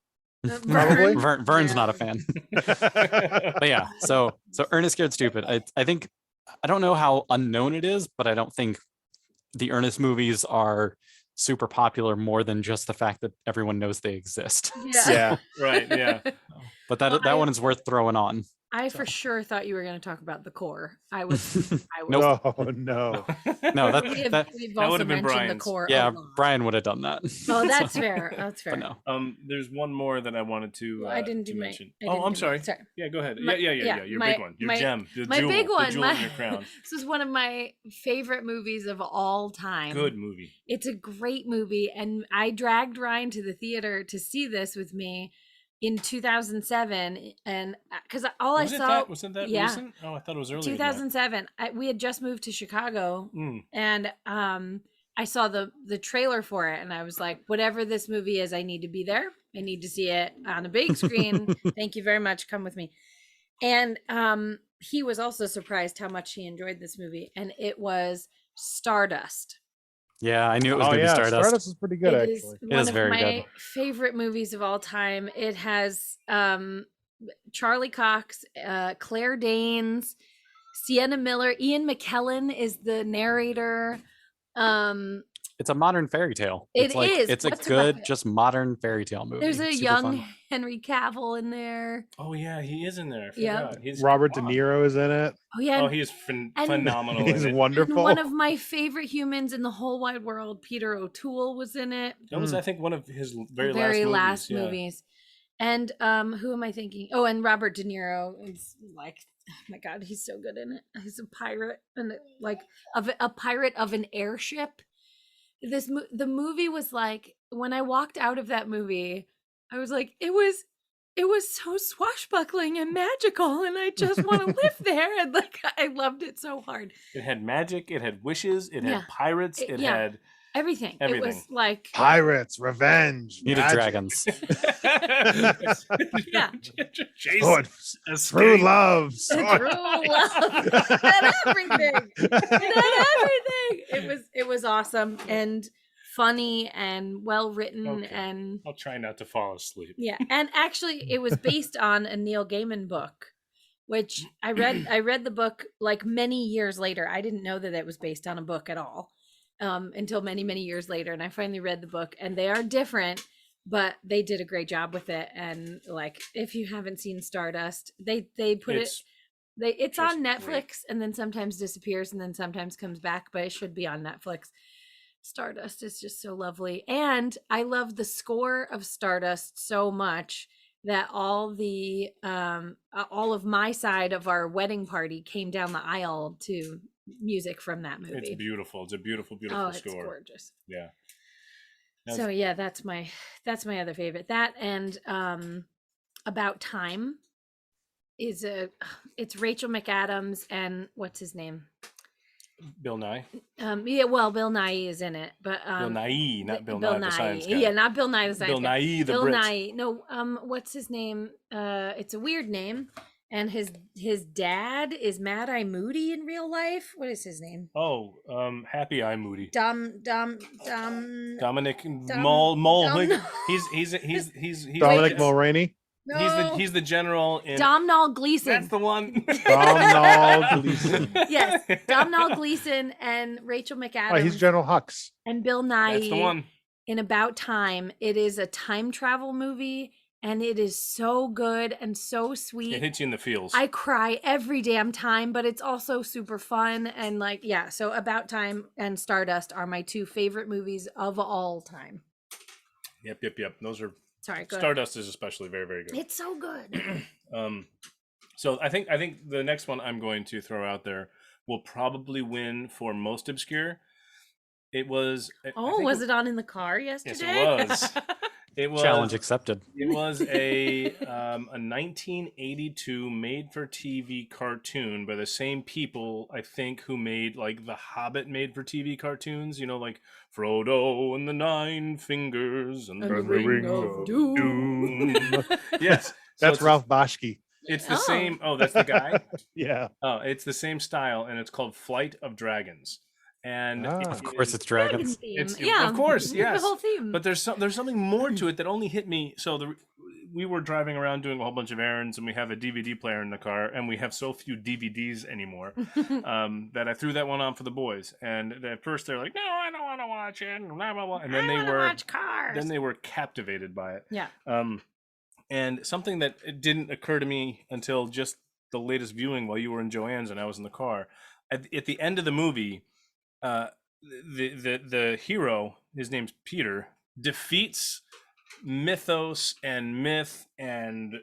Speaker 2: Vern.
Speaker 3: Vern's
Speaker 2: Yeah.
Speaker 3: not a fan. But yeah, so Ernest Scared Stupid. I think I don't know how unknown it is, but I don't think the Ernest movies are super popular more than just the fact that everyone knows they exist.
Speaker 2: Yeah.
Speaker 5: Yeah.
Speaker 4: Right, yeah.
Speaker 3: But that
Speaker 2: Well,
Speaker 3: that one is worth throwing on.
Speaker 2: I for sure thought you were going to talk about The Core. I was.
Speaker 3: Nope.
Speaker 5: Oh no.
Speaker 3: No, that
Speaker 2: We've
Speaker 4: That
Speaker 2: also
Speaker 4: would've been
Speaker 2: mentioned The
Speaker 4: Brian's.
Speaker 2: Core.
Speaker 3: yeah,
Speaker 2: a lot.
Speaker 3: Brian would have done that.
Speaker 2: Oh, that's
Speaker 3: So,
Speaker 2: fair. That's fair.
Speaker 3: but no.
Speaker 4: There's one more that I wanted to.
Speaker 2: Well, I didn't
Speaker 4: to
Speaker 2: do my.
Speaker 4: mention.
Speaker 2: I
Speaker 4: Oh,
Speaker 2: didn't
Speaker 4: I'm
Speaker 2: do
Speaker 4: sorry.
Speaker 2: my- Sorry.
Speaker 4: Yeah, go ahead.
Speaker 2: My-
Speaker 4: Yeah.
Speaker 2: yeah,
Speaker 4: Your
Speaker 2: my-
Speaker 4: big one. Your
Speaker 2: my-
Speaker 4: gem. The
Speaker 2: My
Speaker 4: jewel,
Speaker 2: big
Speaker 4: the
Speaker 2: one.
Speaker 4: jewel in your crown.
Speaker 2: This is one of my favorite movies of all time.
Speaker 4: Good movie.
Speaker 2: It's a great movie, and I dragged Ryan to the theater to see this with me in 2007, and because all I saw
Speaker 4: Wasn't that
Speaker 2: yeah.
Speaker 4: recent? Oh, I thought it was earlier.
Speaker 2: 2007, we had just moved to Chicago,
Speaker 4: Mm.
Speaker 2: and I saw the trailer for it, and I was like, whatever this movie is, I need to be there. I need to see it on a big screen. Thank you very much. Come with me. And he was also surprised how much he enjoyed this movie, and it was Stardust.
Speaker 3: Yeah, I knew it was
Speaker 5: Oh
Speaker 3: gonna
Speaker 5: yeah,
Speaker 3: be Stardust.
Speaker 5: Stardust is pretty good
Speaker 2: It is
Speaker 5: actually.
Speaker 2: one
Speaker 3: is
Speaker 2: of
Speaker 3: very
Speaker 2: my
Speaker 3: good.
Speaker 2: favorite movies of all time. It has Charlie Cox, Claire Danes, Sienna Miller, Ian McKellen is the narrator.
Speaker 3: It's a modern fairy tale.
Speaker 2: It
Speaker 3: It's like
Speaker 2: is.
Speaker 3: it's a
Speaker 2: What's about
Speaker 3: good,
Speaker 2: it?
Speaker 3: just modern fairy tale movie.
Speaker 2: There's a
Speaker 3: Super
Speaker 2: young
Speaker 3: fun.
Speaker 2: Henry Cavill in there.
Speaker 4: Oh yeah, he is in there. I
Speaker 2: Yeah.
Speaker 4: forgot. He's
Speaker 5: Robert De
Speaker 4: wow.
Speaker 5: Niro is in it.
Speaker 2: Oh yeah,
Speaker 4: Oh, he is
Speaker 2: and-
Speaker 4: phenomenal.
Speaker 5: He's
Speaker 4: in it.
Speaker 2: and
Speaker 5: wonderful.
Speaker 2: one of my favorite humans in the whole wide world, Peter O'Toole, was in it.
Speaker 4: That was, I think, one of his very,
Speaker 2: Last
Speaker 4: yeah.
Speaker 2: movies. And who am I thinking? Oh, and Robert De Niro is like, oh my god, he's so good in it. He's a pirate and like a pirate of an airship. The movie was like, when I walked out of that movie, I was like, it was so swashbuckling and magical, and I just want to live there. And like, I loved it so hard.
Speaker 4: It had magic. It had wishes. It
Speaker 2: Yeah.
Speaker 4: had pirates. It
Speaker 2: Yeah.
Speaker 4: had
Speaker 2: Everything. It
Speaker 4: Everything.
Speaker 2: was like,
Speaker 5: Pirates, revenge,
Speaker 3: Needed
Speaker 5: magic,
Speaker 3: dragons.
Speaker 2: Yeah.
Speaker 4: Jason,
Speaker 5: sword,
Speaker 4: escape.
Speaker 5: true love,
Speaker 2: true
Speaker 5: sword.
Speaker 2: love. It had everything. It had everything. It was awesome and funny and well written
Speaker 4: Okay.
Speaker 2: and
Speaker 4: I'll try not to fall asleep.
Speaker 2: yeah. And actually, it was based on a Neil Gaiman book, which I read. I read the book like many years later. I didn't know that it was based on a book at all until many years later, and I finally read the book. And they are different, but they did a great job with it. And like, if you haven't seen Stardust, they put
Speaker 4: It's
Speaker 2: it's
Speaker 4: just
Speaker 2: on
Speaker 4: great.
Speaker 2: Netflix and then sometimes disappears and then sometimes comes back, but it should be on Netflix. Stardust is just so lovely. And I love the score of Stardust so much that all of my side of our wedding party came down the aisle to music from that movie.
Speaker 4: It's beautiful. It's a beautiful
Speaker 2: Oh,
Speaker 4: score.
Speaker 2: it's gorgeous.
Speaker 4: Yeah.
Speaker 2: So yeah, that's my other favorite. That and About Time is it's Rachel McAdams and what's his name?
Speaker 4: Bill Nye.
Speaker 2: Bill Nye is in it, but
Speaker 4: Bill Nye, not Bill
Speaker 2: Bill
Speaker 4: Nye, the science guy.
Speaker 2: Yeah, not Bill Nye the science
Speaker 4: Bill
Speaker 2: guy.
Speaker 4: Nye, the
Speaker 2: Bill
Speaker 4: Brit.
Speaker 2: Nye. No, what's his name? It's a weird name, and his dad is Mad Eye Moody in real life. What is his name?
Speaker 4: Oh, Happy Eye Moody.
Speaker 2: Dominic
Speaker 4: Dominic Mole.
Speaker 2: Dom-
Speaker 4: He's
Speaker 5: Dominic
Speaker 2: Wait.
Speaker 5: Mulroney.
Speaker 4: He's the general in.
Speaker 2: Domhnall Gleeson.
Speaker 4: That's the one.
Speaker 5: Domhnall Gleeson.
Speaker 2: Yes, Domhnall Gleeson and Rachel McAdams.
Speaker 5: Oh, he's General Hux.
Speaker 2: and Bill Nye.
Speaker 4: That's the one.
Speaker 2: In About Time. It is a time travel movie, and it is so good and so sweet.
Speaker 4: It hits you in the feels.
Speaker 2: I cry every damn time, but it's also super fun. And like, yeah, so About Time and Stardust are my two favorite movies of all time.
Speaker 4: Yep. Those are.
Speaker 2: Sorry, go ahead.
Speaker 4: Stardust is especially very, very good.
Speaker 2: It's so good.
Speaker 4: So I think the next one I'm going to throw out there will probably win for most obscure. It was.
Speaker 2: Was it on in the car yesterday?
Speaker 4: Yes, it was. It was
Speaker 3: Challenge accepted.
Speaker 4: It was a 1982 made-for-TV cartoon by the same people, I think, who made like the Hobbit made-for-TV cartoons. You know, like Frodo and the Nine Fingers and the Ring of Doom. Yes,
Speaker 5: That's Ralph Bashki.
Speaker 4: It's the same. Oh, that's the guy.
Speaker 5: Yeah.
Speaker 4: Oh, it's the same style, and it's called Flight of Dragons. And
Speaker 3: Of course, it's dragons.
Speaker 2: Theme.
Speaker 4: Of course, yes.
Speaker 2: The whole theme.
Speaker 4: But there's something more to it that only hit me. So we were driving around doing a whole bunch of errands, and we have a DVD player in the car, and we have so few DVDs anymore that I threw that one on for the boys. And at first they're like, "No, I don't want to watch it," and blah blah blah. And then
Speaker 2: watch Cars.
Speaker 4: then they were captivated by it.
Speaker 2: Yeah.
Speaker 4: And something that it didn't occur to me until just the latest viewing while you were in Joanne's and I was in the car. At the end of the movie, the hero, his name's Peter, defeats mythos and myth and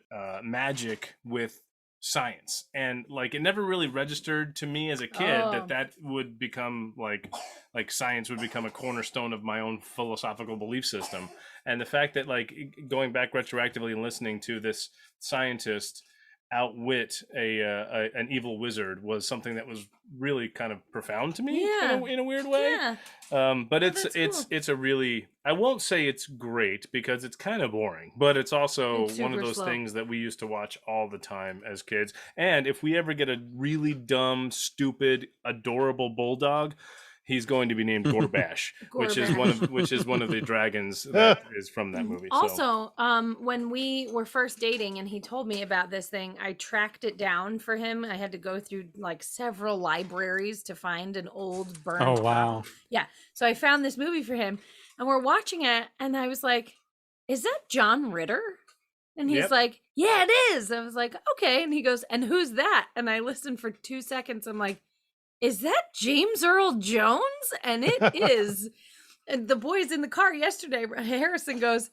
Speaker 4: magic with science, and like it never really registered to me as a kid that would become like science would become a cornerstone of my own philosophical belief system. And the fact that like going back retroactively and listening to this scientist outwit an evil wizard was something that was really kind of profound to me in a weird way.
Speaker 2: Yeah.
Speaker 4: But
Speaker 2: cool.
Speaker 4: it's a really, I won't say it's great because it's kind of boring, but it's also
Speaker 2: It's
Speaker 4: one of
Speaker 2: super
Speaker 4: those
Speaker 2: slow.
Speaker 4: things that we used to watch all the time as kids. And if we ever get a really dumb, stupid, adorable bulldog, he's going to be named Gorbash, which is one of the dragons that is from that movie.
Speaker 2: Also, when we were first dating and he told me about this thing, I tracked it down for him. I had to go through like several libraries to find an old burned
Speaker 3: Oh, wow.
Speaker 2: copy. Yeah. So I found this movie for him and we're watching it and I was like, "Is that John Ritter?" And he's
Speaker 4: Yep.
Speaker 2: like, "Yeah, it is." I was like, "Okay." And he goes, "And who's that?" And I listened for 2 seconds. I'm like, "Is that James Earl Jones?" And it is. And the boys in the car yesterday, Harrison goes,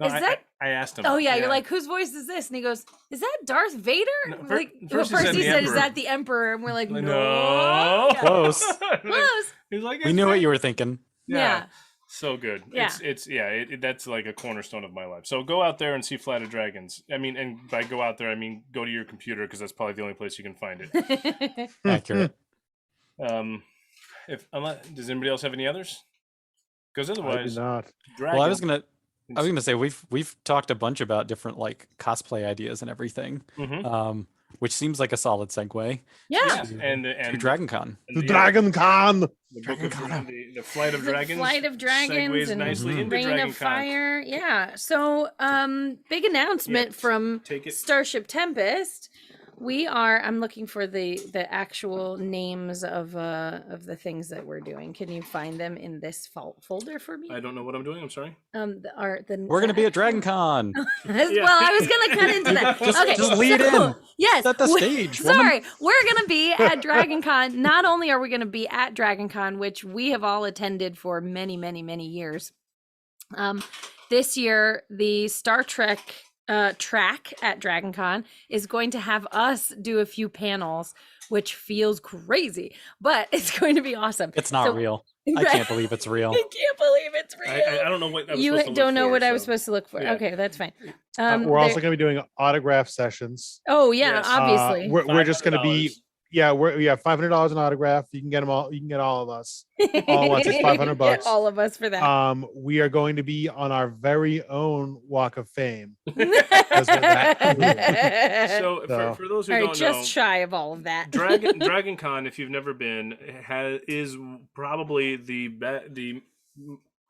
Speaker 4: No,
Speaker 2: "Is that?"
Speaker 4: I asked him.
Speaker 2: Oh yeah, you're like, "Whose voice is this?" And he goes, "Is that Darth Vader?"
Speaker 4: No,
Speaker 2: I'm
Speaker 4: fir-
Speaker 2: like,
Speaker 4: first
Speaker 2: first
Speaker 4: he
Speaker 2: he
Speaker 4: said
Speaker 2: said,
Speaker 4: the
Speaker 2: "Is that the Emperor?" And we're like, "No."
Speaker 4: No.
Speaker 2: Yeah.
Speaker 3: Close.
Speaker 2: Close.
Speaker 4: He's like,
Speaker 3: We
Speaker 4: "It's
Speaker 3: knew what
Speaker 4: right."
Speaker 3: you were thinking.
Speaker 2: Yeah.
Speaker 4: So good.
Speaker 2: Yeah.
Speaker 4: That's like a cornerstone of my life. So go out there and see Flight of Dragons. I mean, and by go out there, I mean go to your computer because that's probably the only place you can find it.
Speaker 3: Accurate.
Speaker 4: Does anybody else have any others? Because
Speaker 5: I do
Speaker 4: otherwise,
Speaker 5: not.
Speaker 4: Dragon,
Speaker 3: Well, I was gonna say we've talked a bunch about different like cosplay ideas and everything,
Speaker 4: Mhm.
Speaker 3: which seems like a solid segue
Speaker 2: Yeah.
Speaker 4: and
Speaker 3: to Dragon Con.
Speaker 5: The Dragon Con.
Speaker 4: the book of the Flight of
Speaker 2: The
Speaker 4: Dragons,
Speaker 2: Flight of Dragons
Speaker 4: segues
Speaker 2: and
Speaker 4: nicely into
Speaker 2: Reign
Speaker 4: Dragon
Speaker 2: of
Speaker 4: Con.
Speaker 2: Fire. Yeah. So, big announcement
Speaker 4: Yeah,
Speaker 2: from
Speaker 4: take it.
Speaker 2: Starship Tempest. I'm looking for the actual names of the things that we're doing. Can you find them in this folder for me?
Speaker 4: I don't know what I'm doing. I'm sorry.
Speaker 3: We're gonna be at Dragon Con.
Speaker 2: Well, I was gonna cut into that.
Speaker 3: Just lead in.
Speaker 2: Yes.
Speaker 3: Set the stage, woman.
Speaker 2: Sorry, we're gonna be at Dragon Con. Not only are we gonna be at Dragon Con, which we have all attended for many, many, many years. This year, the Star Trek track at Dragon Con is going to have us do a few panels, which feels crazy, but it's going to be awesome.
Speaker 3: It's not real. I can't believe it's real.
Speaker 2: I can't believe it's real.
Speaker 4: I don't know what I was
Speaker 2: You
Speaker 4: supposed to look
Speaker 2: don't know
Speaker 4: for,
Speaker 2: what I was
Speaker 4: so-
Speaker 2: supposed to look for.
Speaker 4: Yeah.
Speaker 2: Okay, that's fine.
Speaker 5: We're also
Speaker 2: there-
Speaker 5: going to be doing autograph sessions.
Speaker 2: Oh yeah,
Speaker 4: Yes.
Speaker 2: obviously.
Speaker 5: We're just going to be
Speaker 4: $500.
Speaker 5: we're $500 an autograph. You can get them all. You can get all of us. all at once, it's $500
Speaker 2: Get all of us for that.
Speaker 5: We are going to be on our very own Walk of Fame. we're that
Speaker 4: So
Speaker 5: So-
Speaker 4: for those who
Speaker 2: All right,
Speaker 4: don't
Speaker 2: just
Speaker 4: know,
Speaker 2: shy of all of that.
Speaker 4: Dragon Con, if you've never been, is probably the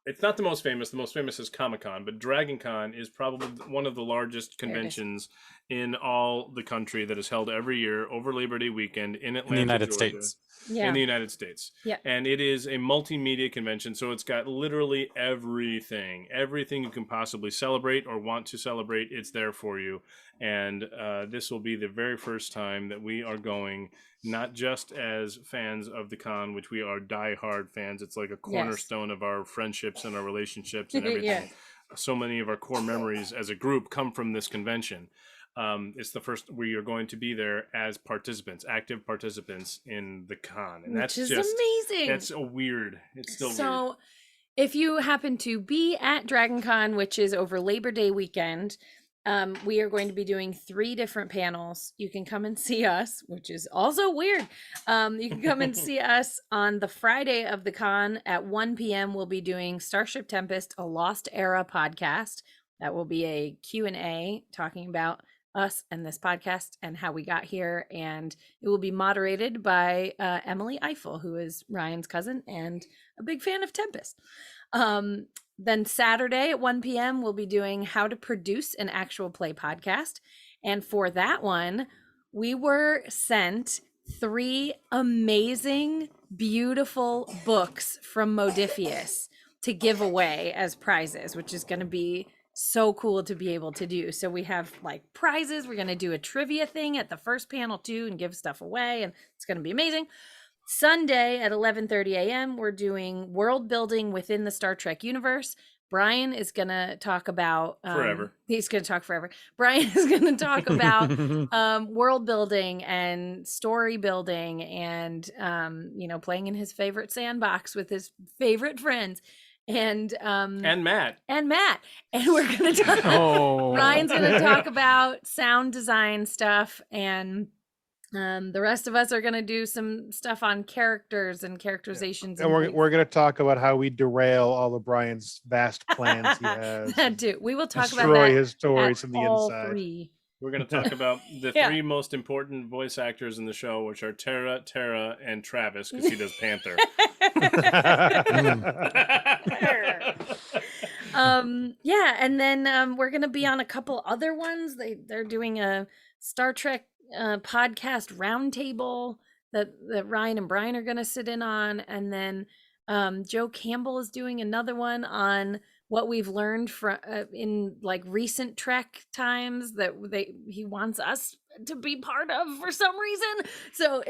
Speaker 4: it's not the most famous. The most famous is Comic-Con, but Dragon Con is probably one of the largest
Speaker 1: There it is.
Speaker 4: conventions in all the country that is held every year over Labor Day weekend in Atlanta,
Speaker 3: United
Speaker 4: Georgia,
Speaker 3: States.
Speaker 1: Yeah.
Speaker 4: in the United States.
Speaker 1: Yeah.
Speaker 4: And it is a multimedia convention, so it's got literally everything you can possibly celebrate or want to celebrate. It's there for you. And this will be the very first time that we are going, not just as fans of the con, which we are diehard fans. It's like a cornerstone of our friendships and our relationships and everything.
Speaker 1: Yeah.
Speaker 4: So many of our core memories as a group come from this convention. It's the first we are going to be there as participants, active participants in the con, and
Speaker 1: Which
Speaker 4: that's
Speaker 1: is
Speaker 4: just
Speaker 1: amazing.
Speaker 4: That's a weird. It's still weird.
Speaker 1: So, if you happen to be at Dragon Con, which is over Labor Day weekend, we are going to be doing 3 different panels. You can come and see us, which is also weird. You can come and see us on the Friday of the con at 1 p.m. We'll be doing Starship Tempest, a Lost Era podcast. That will be a Q&A talking about us and this podcast and how we got here. And it will be moderated by Emily Eiffel, who is Ryan's cousin and a big fan of Tempest. Then Saturday at 1 p.m., we'll be doing how to produce an actual play podcast. And for that one, we were sent 3 amazing, beautiful books from Modifius to give away as prizes, which is going to be so cool to be able to do. So we have like prizes. We're going to do a trivia thing at the first panel too and give stuff away. And it's going to be amazing. Sunday at 11:30 a.m., we're doing world building within the Star Trek universe. Brian is going to talk about
Speaker 4: Forever.
Speaker 1: He's going to talk forever. Brian is going to talk about world building and story building and playing in his favorite sandbox with his favorite friends. And
Speaker 4: Matt.
Speaker 1: And we're going to talk Brian's going to talk about sound design stuff, and the rest of us are going to do some stuff on characters and characterizations.
Speaker 5: And we're going to talk about how we derail all of Brian's vast plans he has.
Speaker 1: That too. We will talk about
Speaker 5: Destroy
Speaker 1: that
Speaker 5: his stories
Speaker 1: at
Speaker 5: from the
Speaker 1: all
Speaker 5: inside.
Speaker 1: 3.
Speaker 4: We're going to talk about the
Speaker 1: Yeah.
Speaker 4: 3 most important voice actors in the show, which are Tara, and Travis, because he does Panther.
Speaker 1: Yeah, and then we're gonna be on a couple other ones. They're doing a Star Trek podcast roundtable that Ryan and Brian are gonna sit in on, and then Joe Campbell is doing another one on what we've learned from in like recent Trek times that he wants us to be part of for some reason. So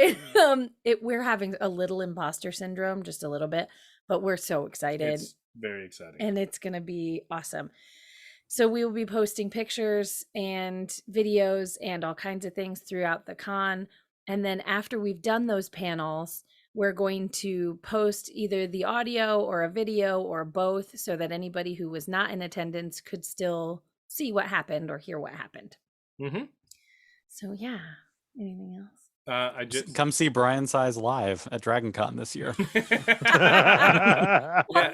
Speaker 1: we're having a little imposter syndrome, just a little bit, but we're so excited.
Speaker 4: It's very exciting.
Speaker 1: And it's going to be awesome. So we will be posting pictures and videos and all kinds of things throughout the con. And then after we've done those panels, we're going to post either the audio or a video or both so that anybody who was not in attendance could still see what happened or hear what happened.
Speaker 4: Mm-hmm.
Speaker 1: So yeah, anything else?
Speaker 4: I just
Speaker 3: Come see Brian Size live at Dragon Con this year.
Speaker 1: Well,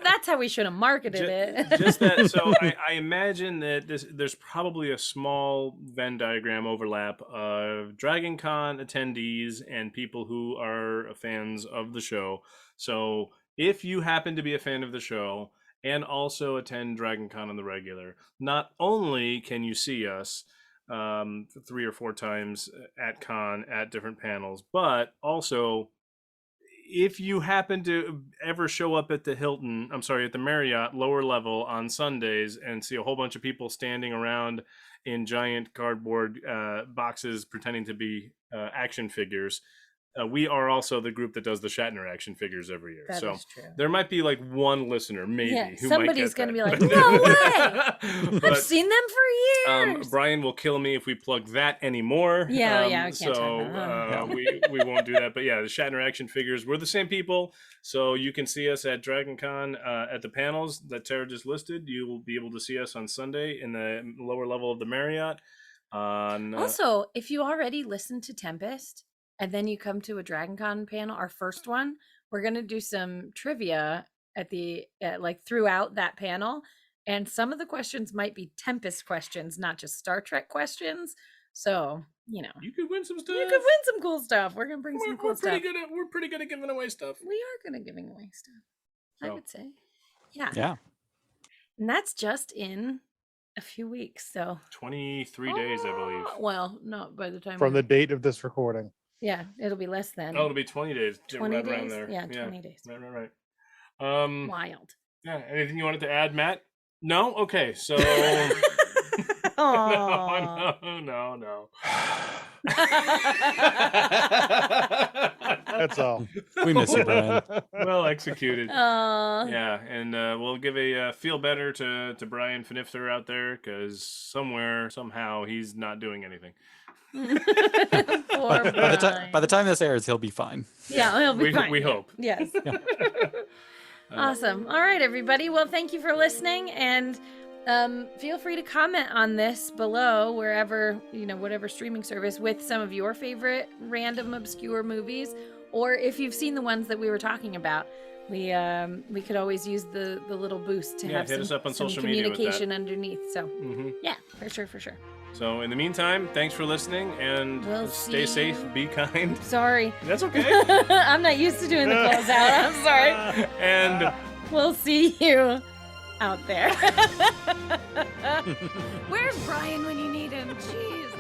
Speaker 1: that's how we should have marketed it.
Speaker 4: Just that. So I imagine that there's probably a small Venn diagram overlap of Dragon Con attendees and people who are fans of the show. So if you happen to be a fan of the show and also attend Dragon Con on the regular, not only can you see us 3 or 4 times at con at different panels, but also if you happen to ever show up at the Marriott lower level on Sundays and see a whole bunch of people standing around in giant cardboard boxes pretending to be action figures, we are also the group that does the Shatner action figures every year.
Speaker 1: That
Speaker 4: so
Speaker 1: is true.
Speaker 4: there might be like one listener, maybe,
Speaker 1: Yeah,
Speaker 4: who
Speaker 1: somebody's
Speaker 4: going to
Speaker 1: be like, no way!
Speaker 4: But,
Speaker 1: I've seen them for years.
Speaker 4: Brian will kill me if we plug that anymore.
Speaker 1: Yeah, we can't
Speaker 4: so
Speaker 1: talk about that.
Speaker 4: we won't do that. But yeah, the Shatner action figures, we're the same people. So you can see us at Dragon Con at the panels that Tara just listed. You will be able to see us on Sunday in the lower level of the Marriott.
Speaker 1: Also, if you already listened to Tempest and then you come to a Dragon Con panel, our first one, we're going to do some trivia at throughout that panel. And some of the questions might be Tempest questions, not just Star Trek questions. So,
Speaker 4: you could win some stuff.
Speaker 1: You could win some cool stuff. We're going to bring some cool stuff.
Speaker 4: We're pretty good at giving away stuff.
Speaker 1: We are good at giving away stuff, I would say. Yeah.
Speaker 3: Yeah.
Speaker 2: And that's just in a few weeks. So
Speaker 4: 23 days, I believe.
Speaker 2: Well, not by the time
Speaker 5: From
Speaker 2: we-
Speaker 5: the date of this recording.
Speaker 2: Yeah, it'll be less than
Speaker 4: Oh, it'll be 20 days.
Speaker 2: 20
Speaker 4: right around
Speaker 2: days.
Speaker 4: there.
Speaker 2: Yeah, 20 days.
Speaker 4: Right.
Speaker 2: Wild.
Speaker 4: Yeah. Anything you wanted to add, Matt? No. Okay. So.
Speaker 2: Aw.
Speaker 4: No.
Speaker 5: That's all.
Speaker 3: We miss you, Brian.
Speaker 4: Well executed.
Speaker 2: Aw.
Speaker 4: Yeah, and we'll give a feel better to Brian Finifter out there, because somehow he's not doing anything.
Speaker 2: Poor
Speaker 3: By the time this airs, he'll be fine.
Speaker 2: Yeah, he'll be fine.
Speaker 4: We hope.
Speaker 2: Yes. Awesome. All right, everybody. Well, thank you for listening, and feel free to comment on this below, wherever, whatever streaming service, with some of your favorite random obscure movies, or if you've seen the ones that we were talking about. We could always use the little boost to have
Speaker 4: hit us up on social media with that.
Speaker 2: communication underneath. So
Speaker 4: Mm-hmm.
Speaker 2: yeah, for sure.
Speaker 4: So in the meantime, thanks for listening, and
Speaker 2: We'll
Speaker 4: stay
Speaker 2: see
Speaker 4: safe,
Speaker 2: you.
Speaker 4: be kind.
Speaker 2: Sorry.
Speaker 4: That's okay.
Speaker 2: I'm not used to doing the closeout. I'm sorry.
Speaker 4: And
Speaker 2: We'll see you out there. Where's Brian when you need him? Jeez.